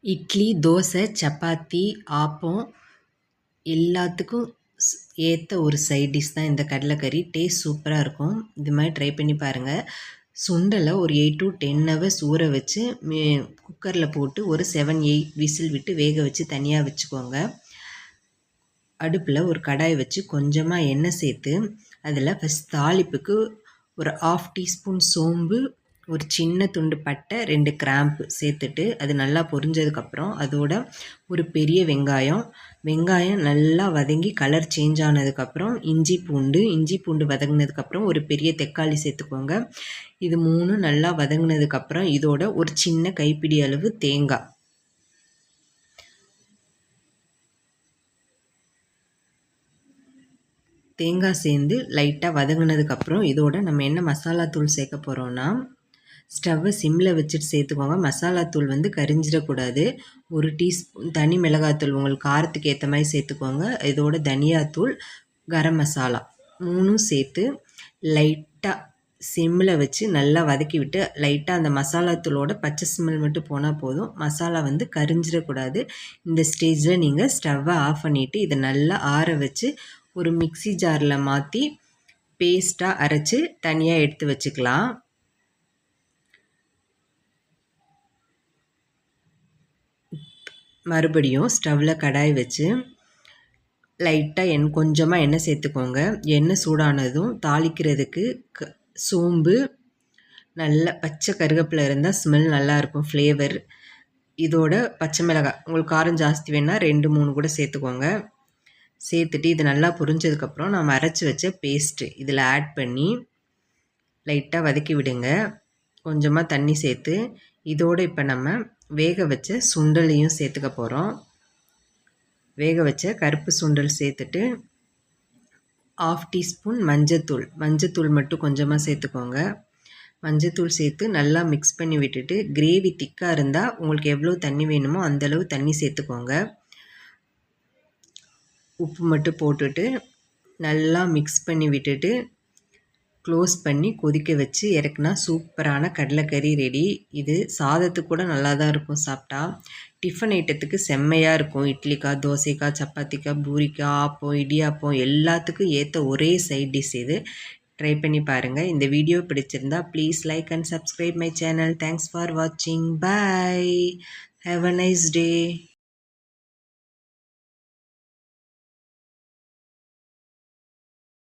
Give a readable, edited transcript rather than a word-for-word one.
இட்லி, தோசை, சப்பாத்தி, ஆப்பம் எல்லாத்துக்கும் ஏற்ற ஒரு சைட் டிஷ் தான் இந்த கடலைக்கறி. டேஸ்ட் சூப்பராக இருக்கும். இது மாதிரி ட்ரை பண்ணி பாருங்கள். சுண்டலை ஒரு 8 to 10 ஹவர்ஸ் ஊற வச்சு குக்கரில் போட்டு ஒரு 7-8 விசில் விட்டு வேக வச்சு தனியாக வச்சுக்கோங்க. அடுப்பில் ஒரு கடாய் வச்சு கொஞ்சமாக எண்ணெய் சேர்த்து அதில் ஃபஸ்ட் தாளிப்புக்கு ஒரு 1/2 டீஸ்பூன் சோம்பு, ஒரு சின்ன துண்டு பட்டை, 2 கிராம்பு சேர்த்துட்டு அது நல்லா பொரிஞ்சதுக்கப்புறம் அதோட ஒரு பெரிய வெங்காயம் நல்லா வதங்கி கலர் சேஞ்ச் ஆனதுக்கப்புறம் இஞ்சி பூண்டு வதங்கினதுக்கப்புறம் ஒரு பெரிய தக்காளி சேர்த்துக்கோங்க. இது 3 நல்லா வதங்கினதுக்கப்புறம் இதோட ஒரு சின்ன கைப்பிடி அளவு தேங்காய் சேர்ந்து லைட்டாக வதங்கினதுக்கப்புறம் இதோட நம்ம என்ன மசாலா தூள் சேர்க்க போகிறோன்னா, ஸ்டவ்வை சிம்மில் வச்சுட்டு சேர்த்துக்கோங்க. மசாலா தூள் கரிஞ்சிடக்கூடாது. ஒரு டீஸ்பூன் தனி மிளகாத்தூள் உங்களுக்கு காரத்துக்கு ஏற்ற மாதிரி சேர்த்துக்கோங்க. இதோட தனியாத்தூள், கரம் மசாலா 3 சேர்த்து லைட்டாக சிம்மில் வச்சு நல்லா வதக்கி விட்டு லைட்டாக அந்த மசாலா தூளோட பச்சை ஸ்மெல் மட்டும் போனால் போதும். மசாலா கரிஞ்சிடக்கூடாது. இந்த ஸ்டேஜில் நீங்கள் ஸ்டவ்வை ஆஃப் பண்ணிவிட்டு இதை நல்லா ஆற வச்சு ஒரு மிக்ஸி ஜாரில் மாற்றி பேஸ்ட்டாக அரைச்சி தனியாக எடுத்து வச்சுக்கலாம். மறுபடியும் ஸ்டவ்வில் கடாய் வச்சு லைட்டாக கொஞ்சமாக எண்ணெய் சேர்த்துக்கோங்க. எண்ணெய் சூடானதும் தாளிக்கிறதுக்கு சோம்பு, நல்ல பச்சை கருவேப்பிலை இருந்தால் ஸ்மெல் நல்லாயிருக்கும், ஃப்ளேவர். இதோட பச்சை மிளகாய் உங்களுக்கு காரம் ஜாஸ்தி வேணால் 2-3 கூட சேர்த்துக்கோங்க. சேர்த்துட்டு இது நல்லா புரிஞ்சதுக்கப்புறம் நம்ம அரைச்சி வச்ச பேஸ்ட்டு இதில் ஆட் பண்ணி லைட்டாக வதக்கி விடுங்க. கொஞ்சமாக தண்ணி சேர்த்து இதோடு இப்போ நம்ம வேக வச்ச சுண்டலையும் சேர்த்துக்க போகிறோம். வேக வச்ச கருப்பு சுண்டல் சேர்த்துட்டு 1/2 டீஸ்பூன் மஞ்சத்தூள் மட்டும் கொஞ்சமாக சேர்த்துக்கோங்க. மஞ்சத்தூள் சேர்த்து நல்லா மிக்ஸ் பண்ணி விட்டுட்டு கிரேவி திக்காக இருந்தால் உங்களுக்கு எவ்வளோ தண்ணி வேணுமோ அந்தளவு தண்ணி சேர்த்துக்கோங்க. உப்பு மட்டும் போட்டுட்டு நல்லா மிக்ஸ் பண்ணி விட்டுட்டு க்ளோஸ் பண்ணி கொதிக்க வச்சு இறக்குனா சூப்பரான கடலைக்கறி ரெடி. இது சாதத்துக்கு கூட நல்லா தான் இருக்கும் சாப்பிட்டா. டிஃபன் ஐட்டத்துக்கு செம்மையாக இருக்கும். இட்லிக்கா, தோசைக்கா, சப்பாத்திக்கா, பூரிக்கா, ஆப்பம், இடியாப்பம் எல்லாத்துக்கும் ஏற்ற ஒரே சைட் டிஷ் இது. ட்ரை பண்ணி பாருங்கள். இந்த வீடியோ பிடிச்சிருந்தா please like and subscribe my channel. Thanks for வாட்சிங். Bye. Have a nice day.